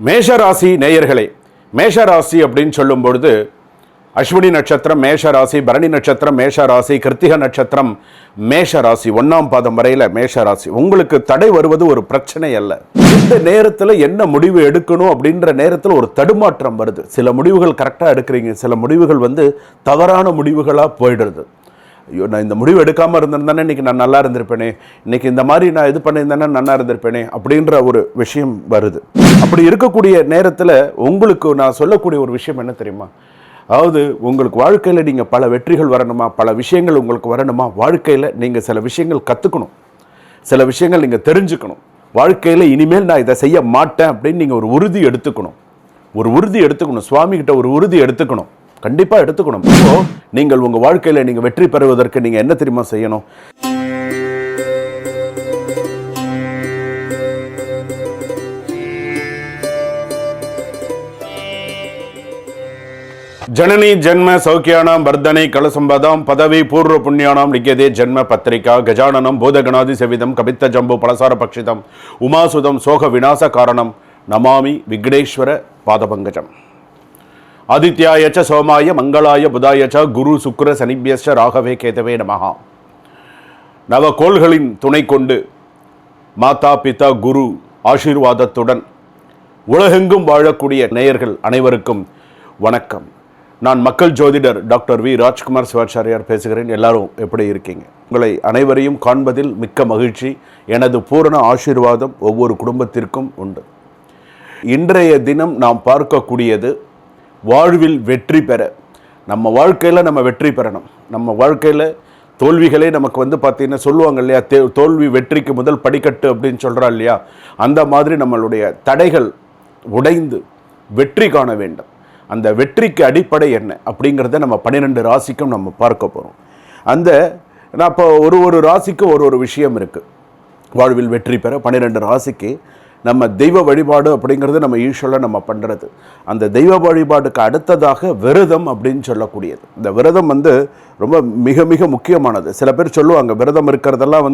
மேஷராசி நேயர்களே, மேஷராசி அப்படின்னு சொல்லும் பொழுது அஸ்வினி நட்சத்திரம் மேஷராசி, பரணி நட்சத்திரம் மேஷராசி, கிருத்திக நட்சத்திரம் மேஷராசி, 1ஆம் பாதம் வரையில மேஷராசி. உங்களுக்கு தடை வருவது ஒரு பிரச்சனை அல்ல. இந்த நேரத்தில் என்ன முடிவு எடுக்கணும் அப்படின்ற நேரத்தில் ஒரு தடுமாற்றம் வருது. சில முடிவுகள் கரெக்டாக எடுக்கிறீங்க, சில முடிவுகள் தவறான முடிவுகளாக போயிடுறது. ஐயோ, நான் இந்த முடிவு எடுக்காமல் இருந்திருந்தேனே இன்றைக்கி நான் நல்லா இருந்திருப்பேனே, இன்றைக்கி இந்த மாதிரி நான் இது பண்ணியிருந்தேனே நல்லா இருந்திருப்பேனே அப்படின்ற ஒரு விஷயம் வருது. அப்படி இருக்கக்கூடிய நேரத்தில் உங்களுக்கு நான் சொல்லக்கூடிய ஒரு விஷயம் என்ன தெரியுமா? அதாவது உங்களுக்கு வாழ்க்கையில் நீங்கள் பல வெற்றிகள் வரணுமா, பல விஷயங்கள் உங்களுக்கு வரணுமா, வாழ்க்கையில் நீங்கள் சில விஷயங்கள் கற்றுக்கணும், சில விஷயங்கள் நீங்கள் தெரிஞ்சுக்கணும். வாழ்க்கையில் இனிமேல் நான் இதை செய்ய மாட்டேன் அப்படின்னு நீங்கள் ஒரு உறுதி எடுத்துக்கணும். சுவாமிகிட்ட ஒரு உறுதி எடுத்துக்கணும், கண்டிப்பாக எடுத்துக்கணும். இப்போ நீங்கள் உங்கள் வாழ்க்கையில் நீங்கள் வெற்றி பெறுவதற்கு நீங்கள் என்ன தெரியுமா செய்யணும்? ஜனனி ஜன்ம சௌக்கியானாம் வர்தனை கலசம்பதாம் பதவி பூர்வ புண்ணியானாம் லிக்கியதே ஜன்ம பத்திரிகா கஜானனம் பூதகணாதி செவிதம் கபித்த ஜம்பு பலசார பக்ஷிதம் உமாசுதம் சோக விநாச காரணம் நமாமி விக்னேஸ்வர பாதபங்கஜம். ஆதித்யாயச்ச சோமாய மங்களாய புதாயச்ச குரு சுக்கிர சனிபியஸ்ச ராகவே கேதவே நமஹா. நவகோள்களின் துணை கொண்டு மாதா பிதா குரு ஆசீர்வாதத்துடன் உலகெங்கும் வாழக்கூடிய நேயர்கள் அனைவருக்கும் வணக்கம். நான் மக்கள் ஜோதிடர் டாக்டர் வி ராஜ்குமார் சிவாச்சாரியார் பேசுகிறேன். எல்லாரும் எப்படி இருக்கீங்க? உங்களை அனைவரையும் காண்பதில் மிக்க மகிழ்ச்சி. எனது பூரண ஆசீர்வாதம் ஒவ்வொரு குடும்பத்திற்கும் உண்டு. இன்றைய தினம் நாம் பார்க்கக்கூடியது வாழ்வில் வெற்றி பெற. நம்ம வாழ்க்கையில் நம்ம வெற்றி பெறணும். நம்ம வாழ்க்கையில் தோல்விகளே நமக்கு பார்த்தீங்கன்னா சொல்லுவாங்க இல்லையா, தோல்வி வெற்றிக்கு முதல் படிக்கட்டு அப்படின்னு சொல்கிறா இல்லையா, அந்த மாதிரி நம்மளுடைய தடைகள் உடைந்து வெற்றி காண வேண்டும். அந்த வெற்றிக்கு அடிப்படை என்ன அப்படிங்கிறத நம்ம 12 ராசிக்கும் நம்ம பார்க்க போகிறோம். நான் இப்போ ஒரு ராசிக்கும் ஒரு விஷயம் இருக்குது. வாழ்வில் வெற்றி பெற 12 ராசிக்கு நம்ம தெய்வ வழிபாடு அப்படிங்கிறது நம்ம யூஸ்வலாக நம்ம பண்ணுறது. அந்த தெய்வ வழிபாடுக்கு அடுத்ததாக விரதம் அப்படின்னு சொல்லக்கூடியது. இந்த விரதம் ரொம்ப மிக மிக முக்கியமானது. சில பேர் சொல்லுவாங்க விரதம் இருக்கிறதெல்லாம்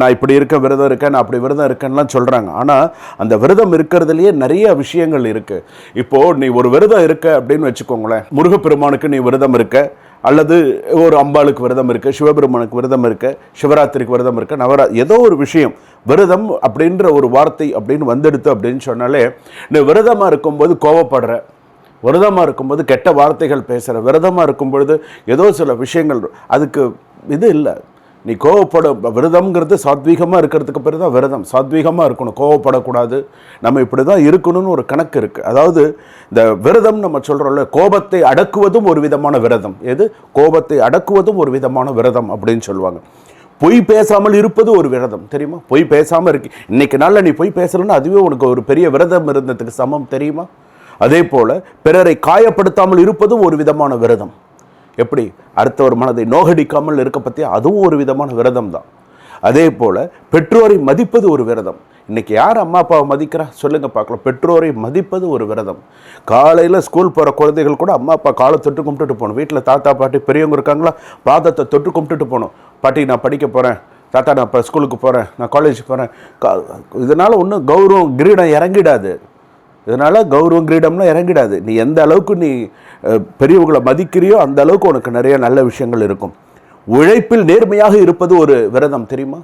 நான் இப்படி இருக்க விரதம் இருக்கேன், நான் அப்படி விரதம் இருக்கேன்லாம் சொல்கிறாங்க. ஆனால் அந்த விரதம் இருக்கிறதுலையே நிறைய விஷயங்கள் இருக்குது. இப்போது நீ ஒரு விரதம் இருக்க அப்படின்னு வச்சுக்கோங்களேன், முருகப்பெருமானுக்கு நீ விரதம் இருக்க, அல்லது ஒரு அம்பாளுக்கு விரதம் இருக்குது, சிவபெருமானுக்கு விரதம் இருக்குது, சிவராத்திரிக்கு விரதம் இருக்குது, ஏதோ ஒரு விஷயம் விரதம் அப்படின்ற ஒரு வார்த்தை அப்படின்னு வந்துடுத்து அப்படின்னு சொன்னாலே, நீ விரதமாக இருக்கும்போது கோவப்படுற, விரதமாக இருக்கும்போது கெட்ட வார்த்தைகள் பேசுகிற, விரதமாக இருக்கும் பொழுது ஏதோ சில விஷயங்கள் அதுக்கு இது இல்லை. நீ கோவப்பட விரதம்ங்கிறது சாத்வீகமாக இருக்கிறதுக்கு பேர் தான் விரதம். சாத்வீகமாக இருக்கணும், கோவப்படக்கூடாது, நம்ம இப்படி தான் இருக்கணும்னு ஒரு கணக்கு இருக்குது. அதாவது இந்த விரதம் நம்ம சொல்கிறோம்ல, கோபத்தை அடக்குவதும் ஒரு விதமான விரதம். கோபத்தை அடக்குவதும் ஒரு விதமான விரதம் அப்படின்னு சொல்லுவாங்க. பொய் பேசாமல் இருப்பது ஒரு விரதம், தெரியுமா? பொய் பேசாமல் இருக்கு, இன்னைக்கு நாளில் நீ பொய் பேசலன்னா அதுவே உனக்கு ஒரு பெரிய விரதம் இருந்ததுக்கு சமம், தெரியுமா? அதே போல் பிறரை காயப்படுத்தாமல் இருப்பதும் ஒரு விதமான விரதம். எப்படி அடுத்தவர் மனதை நோகடிக்காமல் இருக்க பற்றி அதுவும் ஒரு விதமான விரதம் தான். அதே போல் பெற்றோரை மதிப்பது ஒரு விரதம். இன்றைக்கி யார் அம்மா அப்பாவை மதிக்கிறா சொல்லுங்கள் பார்க்கலாம். பெற்றோரை மதிப்பது ஒரு விரதம். காலையில் ஸ்கூல் போகிற குழந்தைகள் கூட அம்மா அப்பா காலை தொட்டு கும்பிட்டுட்டு போகணும். வீட்டில் தாத்தா பாட்டி பெரியவங்க இருக்காங்களா, பாதத்தை தொட்டு கும்பிட்டுட்டு போகணும். பாட்டி நான் படிக்க போகிறேன், தாத்தா நான் இப்போ ஸ்கூலுக்கு போகிறேன், நான் காலேஜுக்கு போகிறேன். இதனால் ஒன்றும் கௌரவம் கிரீடம் இறங்கிடாது. இதனால் கௌரவம் கிரீடம்லாம் இறங்கிடாது. நீ எந்த அளவுக்கு நீ பெரியவங்களை மதிக்கிறியோ அந்த அளவுக்கு உனக்கு நிறைய நல்ல விஷயங்கள் இருக்கும். உழைப்பில் நேர்மையாக இருப்பது ஒரு விரதம், தெரியுமா?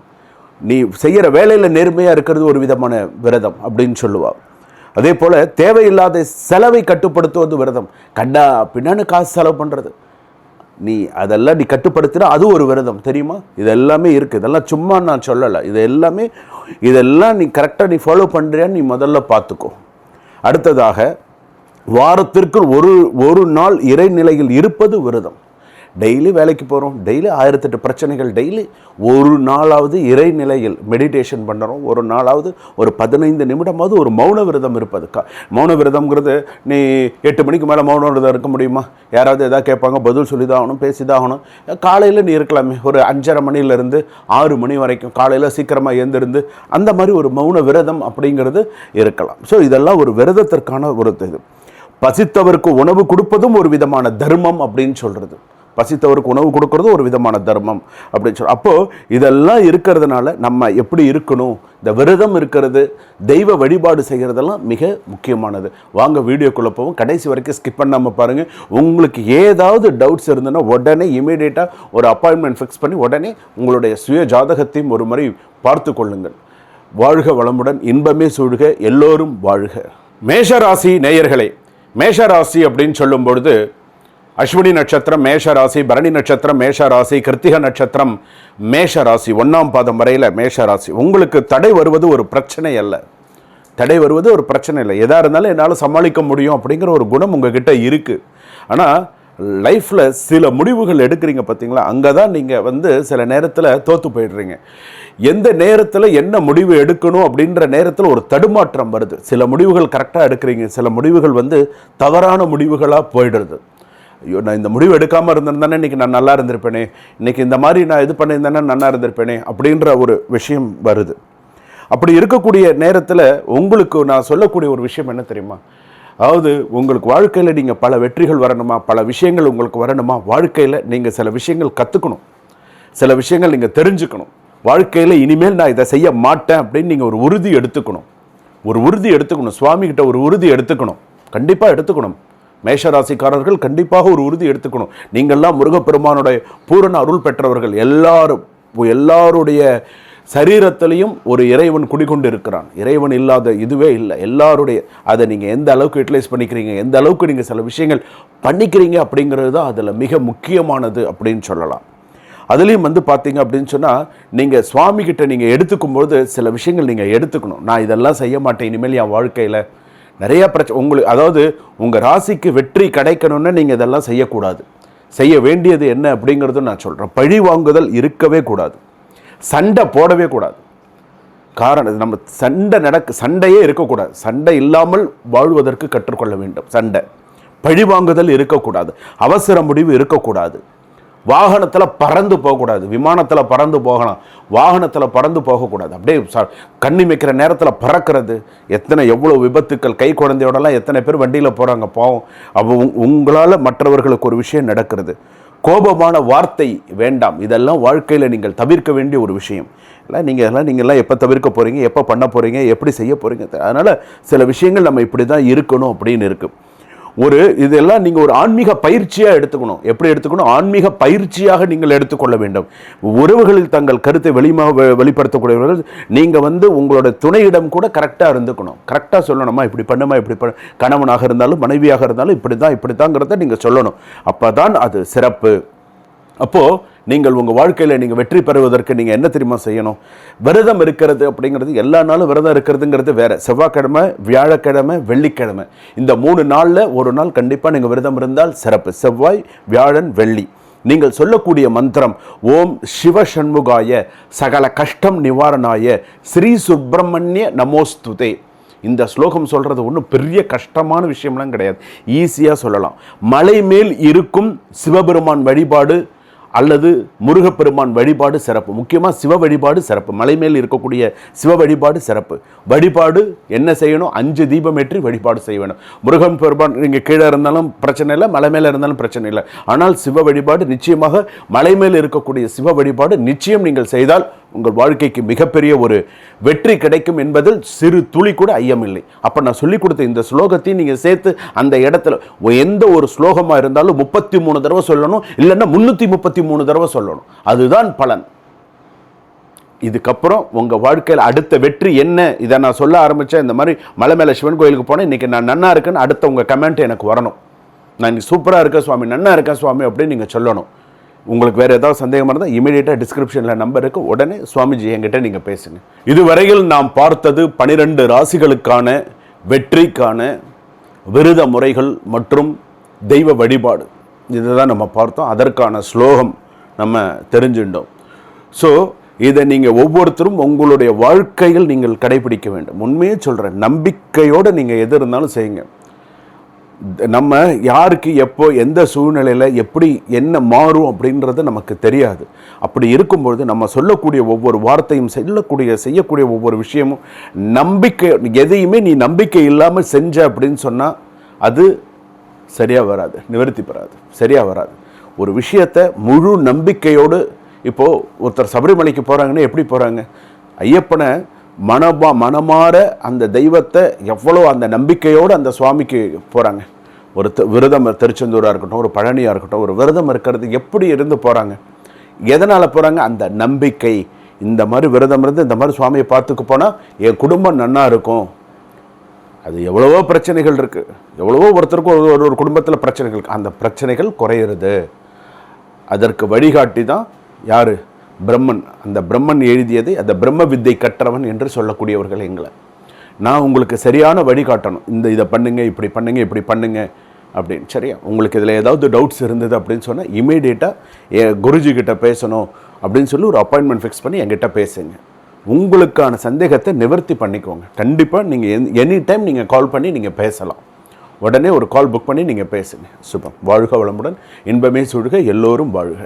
நீ செய்கிற வேலையில் நேர்மையாக இருக்கிறது ஒரு விதமான விரதம் அப்படின்னு சொல்லுவாள். அதே போல் தேவையில்லாத செலவை கட்டுப்படுத்துவது விரதம். கண்டா பின்னான்னு காசு செலவு பண்ணுறது, நீ அதெல்லாம் நீ கட்டுப்படுத்தினா அது ஒரு விரதம், தெரியுமா? இதெல்லாமே இருக்குது. இதெல்லாம் சும்மா நான் சொல்லலை. இதெல்லாம் நீ கரெக்டாக நீ ஃபாலோ பண்ணுறியான்னு நீ முதல்ல பார்த்துக்கோ. அடுத்ததாக வாரத்திற்கு ஒரு நாள் இறைநிலையில் இருப்பது விரதம். டெய்லி வேலைக்கு போகிறோம், டெய்லி 1008 பிரச்சனைகள், டெய்லி ஒரு நாளாவது இறைநிலையில் மெடிடேஷன் பண்ணுறோம். ஒரு நாளாவது ஒரு 15 நிமிடமாவது ஒரு மௌன விரதம் இருப்பது. மௌன விரதம்ங்கிறது நீ 8 மணிக்கு மேலே மௌன விரதம் இருக்க முடியுமா? யாராவது எதாவது கேட்பாங்க, பதில் சொல்லி தான் ஆகணும், பேசி தான் ஆகணும். காலையில் நீ இருக்கலாமே, ஒரு 5:30 மணிலேருந்து 6 மணி வரைக்கும் காலையில் சீக்கிரமாக எழுந்திருந்து அந்த மாதிரி ஒரு மௌன விரதம் அப்படிங்கிறது இருக்கலாம். ஸோ இதெல்லாம் ஒரு விரதத்திற்கான ஒரு இது. பசித்தவருக்கு உணவு கொடுப்பதும் ஒரு விதமான தர்மம் அப்படின்னு சொல்கிறது. பசித்தவருக்கு உணவு கொடுக்கறது ஒரு விதமான தர்மம் அப்படின்னு சொல்லி. அப்போது இதெல்லாம் இருக்கிறதுனால நம்ம எப்படி இருக்கணும், இந்த விரதம் இருக்கிறது, தெய்வ வழிபாடு செய்கிறதெல்லாம் மிக முக்கியமானது. வாங்க வீடியோக்குள்ளே போவோம், கடைசி வரைக்கும் ஸ்கிப் பண்ணாமல் பாருங்கள். உங்களுக்கு ஏதாவது டவுட்ஸ் இருந்ததுன்னா உடனே இமீடியட்டாக ஒரு அப்பாயின்மெண்ட் ஃபிக்ஸ் பண்ணி உடனே உங்களுடைய சுய ஜாதகத்தையும் ஒரு முறை பார்த்து கொள்ளுங்கள். வாழ்க வளமுடன், இன்பமே சூழ்க, எல்லோரும் வாழ்க. மேஷராசி நேயர்களே, மேஷராசி அப்படின்னு சொல்லும் பொழுது அஸ்வினி நட்சத்திரம் மேஷராசி, பரணி நட்சத்திரம் மேஷராசி, கிருத்திக நட்சத்திரம் மேஷராசி, 1ஆம் பாதம் வரையில் மேஷராசி. உங்களுக்கு தடை வருவது ஒரு பிரச்சனை அல்ல, தடை வருவது ஒரு பிரச்சனை இல்லை. எதாக இருந்தாலும் என்னால் சமாளிக்க முடியும் அப்படிங்கிற ஒரு குணம் உங்ககிட்ட இருக்குது. ஆனால் லைஃப்பில் சில முடிவுகள் எடுக்கிறீங்க பார்த்தீங்களா, அங்கே தான் நீங்கள் சில நேரத்தில் தோற்று போயிடுறீங்க. எந்த நேரத்தில் என்ன முடிவு எடுக்கணும் அப்படின்ற நேரத்தில் ஒரு தடுமாற்றம் வருது. சில முடிவுகள் கரெக்டாக எடுக்கிறீங்க, சில முடிவுகள் தவறான முடிவுகளாக போயிடுறது. ஐயோ, நான் இந்த முடிவு எடுக்காமல் இருந்திருந்தானே இன்றைக்கி நான் நல்லா இருந்திருப்பேனே, இன்றைக்கி இந்த மாதிரி நான் இது பண்ணியிருந்தேனே நல்லா இருந்திருப்பேனே அப்படின்ற ஒரு விஷயம் வருது. அப்படி இருக்கக்கூடிய நேரத்தில் உங்களுக்கு நான் சொல்லக்கூடிய ஒரு விஷயம் என்ன தெரியுமா, அதாவது உங்களுக்கு வாழ்க்கையில் நீங்கள் பல வெற்றிகள் வரணுமா, பல விஷயங்கள் உங்களுக்கு வரணுமா, வாழ்க்கையில் நீங்கள் சில விஷயங்கள் கற்றுக்கணும், சில விஷயங்கள் நீங்கள் தெரிஞ்சுக்கணும். வாழ்க்கையில் இனிமேல் நான் இதை செய்ய மாட்டேன் அப்படின்னு நீங்கள் ஒரு உறுதி எடுத்துக்கணும். ஒரு உறுதி எடுத்துக்கணும், சுவாமிகிட்ட ஒரு உறுதி எடுத்துக்கணும், கண்டிப்பாக எடுத்துக்கணும். மேஷராசிக்காரர்கள் கண்டிப்பாக ஒரு உறுதி எடுத்துக்கணும். நீங்கள்லாம் முருகப்பெருமானுடைய பூரண அருள் பெற்றவர்கள். எல்லாருடைய சரீரத்திலையும் ஒரு இறைவன் குடிகொண்டு இருக்கிறான். இறைவன் இல்லாத இதுவே இல்லை. எல்லாருடைய அதை நீங்கள் எந்த அளவுக்கு யூட்டிலைஸ் பண்ணிக்கிறீங்க, எந்த அளவுக்கு நீங்கள் சில விஷயங்கள் பண்ணிக்கிறீங்க அப்படிங்கிறது தான் அதில் மிக முக்கியமானது அப்படின்னு சொல்லலாம். அதுலேயும் பார்த்தீங்க அப்படின்னு சொன்னால், நீங்கள் சுவாமிகிட்ட நீங்கள் எடுத்துக்கும்போது சில விஷயங்கள் நீங்கள் எடுத்துக்கணும். நான் இதெல்லாம் செய்ய மாட்டேன் இனிமேல் என் வாழ்க்கையில். நிறைய பிரச்சனை உங்களுக்கு, அதாவது உங்கள் ராசிக்கு வெற்றி கிடைக்கணும்னு நீங்கள் இதெல்லாம் செய்யக்கூடாது. செய்ய வேண்டியது என்ன அப்படிங்கிறது நான் சொல்கிறேன். பழி வாங்குதல் இருக்கவே கூடாது, சண்டை போடவே கூடாது. காரணம், நம்ம சண்டையே இருக்கக்கூடாது. சண்டை இல்லாமல் வாழ்வதற்கு கற்றுக்கொள்ள வேண்டும். சண்டை, பழி வாங்குதல் இருக்கக்கூடாது, அவசர முடிவு இருக்கக்கூடாது. வாகனத்தில் பறந்து போகக்கூடாது. விமானத்தில் பறந்து போகலாம், வாகனத்தில் பறந்து போகக்கூடாது. அப்படியே கண்ணிமைக்கிற நேரத்தில் பறக்கிறது. எவ்வளோ விபத்துக்கள், கை குழந்தையோடலாம் எத்தனை பேர் வண்டியில் போகிறாங்க பாவம். அப்போ உங்களால் மற்றவர்களுக்கு ஒரு விஷயம் நடக்கிறது. கோபமான வார்த்தை வேண்டாம். இதெல்லாம் வாழ்க்கையில் நீங்கள் தவிர்க்க வேண்டிய ஒரு விஷயம். நீங்கள்லாம் எப்போ தவிர்க்க போகிறீங்க, எப்போ பண்ண போகிறீங்க, எப்படி செய்ய போகிறீங்க. அதனால் சில விஷயங்கள் நம்ம இப்படி தான் இருக்கணும் அப்படின்னு இருக்குது. இதெல்லாம் நீங்கள் ஒரு ஆன்மீக பயிற்சியாக எடுத்துக்கணும். எப்படி எடுத்துக்கணும்? ஆன்மீக பயிற்சியாக நீங்கள் எடுத்துக்கொள்ள வேண்டும். உறவுகளில் தங்கள் கருத்தை வெளிப்படுத்தக்கூடியவர்கள் நீங்கள் உங்களோட துணையிடம் கூட கரெக்டாக இருந்துக்கணும். கரெக்டாக சொல்லணுமா, இப்படி பண்ணுமா, இப்படி பண்ண, கணவனாக இருந்தாலும் மனைவியாக இருந்தாலும் இப்படித்தாங்கிறத நீங்கள் சொல்லணும். அப்போ தான் அது சிறப்பு. அப்போது நீங்கள் உங்கள் வாழ்க்கையில் நீங்கள் வெற்றி பெறுவதற்கு நீங்கள் என்ன தெரியுமா செய்யணும்? விரதம் இருக்கிறது அப்படிங்கிறது, எல்லா நாளும் விரதம் இருக்கிறதுங்கிறது வேறு. செவ்வாய்க்கிழமை, வியாழக்கிழமை, வெள்ளிக்கிழமை, இந்த 3 நாளில் ஒரு நாள் கண்டிப்பாக நீங்கள் விரதம் இருந்தால் சிறப்பு. செவ்வாய், வியாழன், வெள்ளி. நீங்கள் சொல்லக்கூடிய மந்திரம் ஓம் சிவ சண்முகாய சகல கஷ்டம் நிவாரணாய ஸ்ரீ சுப்பிரமணிய நமோஸ்துதே. இந்த ஸ்லோகம் சொல்கிறது ஒன்றும் பெரிய கஷ்டமான விஷயம்லாம் கிடையாது, ஈஸியாக சொல்லலாம். மலை மேல் இருக்கும் சிவபெருமான் வழிபாடு அல்லது முருகப்பெருமான் வழிபாடு சிறப்பு. முக்கியமாக சிவ வழிபாடு சிறப்பு. மலை மேல் இருக்கக்கூடிய சிவ வழிபாடு சிறப்பு. வழிபாடு என்ன செய்யணும்? 5 தீபம் ஏற்றி வழிபாடு செய்ய வேணும். முருகன் பெருமான் நீங்கள் கீழே இருந்தாலும் பிரச்சனை இல்லை, மலை மேலே இருந்தாலும் பிரச்சனை இல்லை. ஆனால் சிவ வழிபாடு நிச்சயமாக, மலை மேல் இருக்கக்கூடிய சிவ வழிபாடு நிச்சயம் நீங்கள் செய்தால் உங்கள் வாழ்க்கைக்கு மிகப்பெரிய ஒரு வெற்றி கிடைக்கும் என்பதில் சிறு துளி கூட ஐயமில்லை. அப்போ நான் சொல்லிக் கொடுத்த இந்த ஸ்லோகத்தையும் நீங்கள் சேர்த்து அந்த இடத்துல எந்த ஒரு ஸ்லோகமாக இருந்தாலும் 33 தடவை சொல்லணும், இல்லைன்னா 333 தடவை சொல்லணும். அதுதான் பலன். இதுக்கப்புறம் உங்கள் வாழ்க்கையில் அடுத்த வெற்றி என்ன? இதை நான் சொல்ல ஆரம்பித்தேன். இந்த மாதிரி மலை மேலே சிவன் கோயிலுக்கு போனேன், இன்றைக்கி நான் நன்னா இருக்கேன்னு அடுத்த உங்கள் கமெண்ட் எனக்கு வரணும். நான் இன்னைக்கு சூப்பராக இருக்கேன் சுவாமி, நன்னா இருக்கேன் சுவாமி அப்படின்னு நீங்கள் சொல்லணும். உங்களுக்கு வேறு ஏதாவது சந்தேகமாக இருந்தால் இமீடியட்டாக டிஸ்கிரிப்ஷனில் நம்பர் இருக்குது, உடனே சுவாமிஜி என்கிட்ட நீங்கள் பேசுங்க. இதுவரையில் நாம் பார்த்தது 12 ராசிகளுக்கான வெற்றிக்கான விரத முறைகள் மற்றும் தெய்வ வழிபாடு. இதுதான் நம்ம பார்த்தோம். அதற்கான ஸ்லோகம் நம்ம தெரிஞ்சுட்டோம். ஸோ இதை நீங்கள் ஒவ்வொருத்தரும் உங்களுடைய வாழ்க்கையில் நீங்கள் கடைபிடிக்க வேண்டும். உண்மையே சொல்கிறேன், நம்பிக்கையோடு நீங்கள் எது இருந்தாலும் செய்யுங்க. நம்ம யாருக்கு எப்போ எந்த சூழ்நிலையில் எப்படி என்ன மாறும் அப்படின்றது நமக்கு தெரியாது. அப்படி இருக்கும்பொழுது நம்ம சொல்லக்கூடிய ஒவ்வொரு வார்த்தையும் செய்யக்கூடிய ஒவ்வொரு விஷயமும் நம்பிக்கை, எதையுமே நீ நம்பிக்கை இல்லாமல் செஞ்ச அப்படின்னு சொன்னால் அது சரியாக வராது, நிவர்த்தி பெறாது, சரியாக வராது. ஒரு விஷயத்தை முழு நம்பிக்கையோடு, இப்போது ஒருத்தர் சபரிமலைக்கு போகிறாங்கன்னா எப்படி போகிறாங்க? ஐயப்பனை மனமாற அந்த தெய்வத்தை எவ்வளோ அந்த நம்பிக்கையோடு அந்த சுவாமிக்கு போகிறாங்க. ஒரு விரதம், திருச்செந்தூராக இருக்கட்டும், ஒரு பழனியாக இருக்கட்டும், ஒரு விரதம் இருக்கிறது எப்படி இருந்து போகிறாங்க, எதனால் போகிறாங்க? அந்த நம்பிக்கை. இந்த மாதிரி விரதம் இருந்து இந்த மாதிரி சுவாமியை பார்த்துக்கு போனால் என் குடும்பம் நன்னா இருக்கும். அது எவ்வளவோ பிரச்சனைகள் இருக்குது, எவ்வளவோ ஒருத்தருக்கும் ஒரு குடும்பத்தில் பிரச்சனைகள் இருக்குது. அந்த பிரச்சனைகள் குறையிறது. அதற்கு வழிகாட்டி தான் யார்? பிரம்மன். அந்த பிரம்மன் எழுதியது, அந்த பிரம்ம வித்தை கற்றவன் என்று சொல்லக்கூடியவர்கள் எங்களை. நான் உங்களுக்கு சரியான வழிகாட்டணும். இதை பண்ணுங்க, இப்படி பண்ணுங்க, இப்படி பண்ணுங்க அப்படின்னு. சரியா? உங்களுக்கு இதில் ஏதாவது டவுட்ஸ் இருந்தது அப்படின்னு சொன்னால் இமீடியட்டாக குருஜி கிட்ட பேசணும் அப்படின்னு சொல்லி ஒரு அப்பாயின்மெண்ட் ஃபிக்ஸ் பண்ணி என்கிட்ட பேசுங்க. உங்களுக்கான சந்தேகத்தை நிவர்த்தி பண்ணிக்கோங்க. கண்டிப்பாக நீங்கள் எனி டைம் நீங்கள் கால் பண்ணி நீங்கள் பேசலாம். உடனே ஒரு கால் புக் பண்ணி நீங்கள் பேசுங்க. சுபம். வாழ்க வளமுடன், இன்பமே சூழ்க, எல்லோரும் வாழ்க.